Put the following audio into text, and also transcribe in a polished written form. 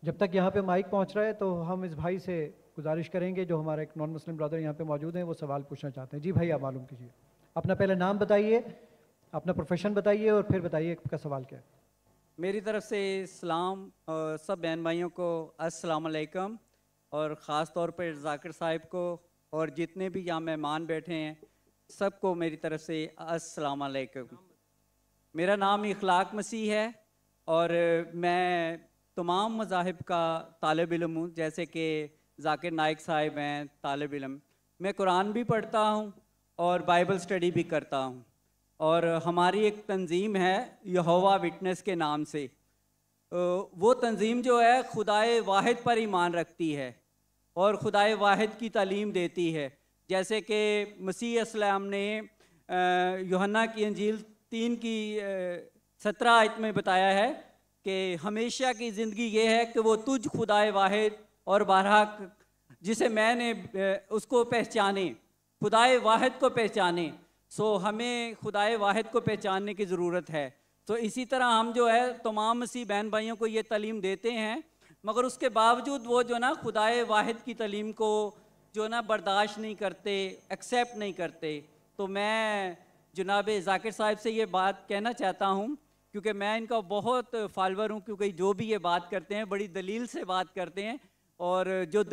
जब तक यहाँ पे माइक पहुँच रहा है तो हम इस भाई से गुजारिश करेंगे, जो हमारा एक नॉन मुस्लिम ब्रदर यहाँ पे मौजूद हैं, वो सवाल पूछना चाहते हैं। जी भाई, आप मालूम कीजिए, अपना पहले नाम बताइए, अपना प्रोफेशन बताइए और फिर बताइए आपका सवाल क्या है। मेरी तरफ से सलाम सब बहन भाइयों को अस्सलाम वालेकुम, और ख़ास तौर पर जाकिर साहिब को और जितने भी यहाँ मेहमान बैठे हैं सबको मेरी तरफ से अस्सलाम वालेकुम। मेरा नाम इखलाक मसीह है और मैं तमाम मज़ाहिब का तालिब इल्म हूँ। जैसे कि जाकिर नाइक साहिब हैं तालिब इल्म, मैं कुरान भी पढ़ता हूँ और बाइबल स्टडी भी करता हूँ। और हमारी एक तंजीम है यहोवा विटनेस के नाम से। वो तंजीम जो है खुदाए वाहिद पर ईमान रखती है और खुदाए वाहिद की तालीम देती है। जैसे कि मसीह अस्सलाम ने यूहन्ना की इंजील 3 की 17 आयत में बताया है कि हमेशा की ज़िंदगी ये है कि वो तुझ खुदाए वाहिद और बारहा जिसे मैंने उसको पहचाने, खुदाए वाहिद को पहचाने। सो हमें खुदाए वाहिद को पहचानने की ज़रूरत है। तो इसी तरह हम जो है तमाम मसीह बहन भाइयों को ये तालीम देते हैं, मगर उसके बावजूद वो जो ना खुदाए वाहिद की तालीम को जो ना बर्दाश्त नहीं करते, एक्सेप्ट नहीं करते। तो मैं जनाब जाकिर साहिब से ये बात कहना चाहता हूँ, क्योंकि मैं इनका बहुत फॉलोअर हूँ, क्योंकि जो भी ये बात करते हैं बड़ी दलील से बात करते हैं, और जो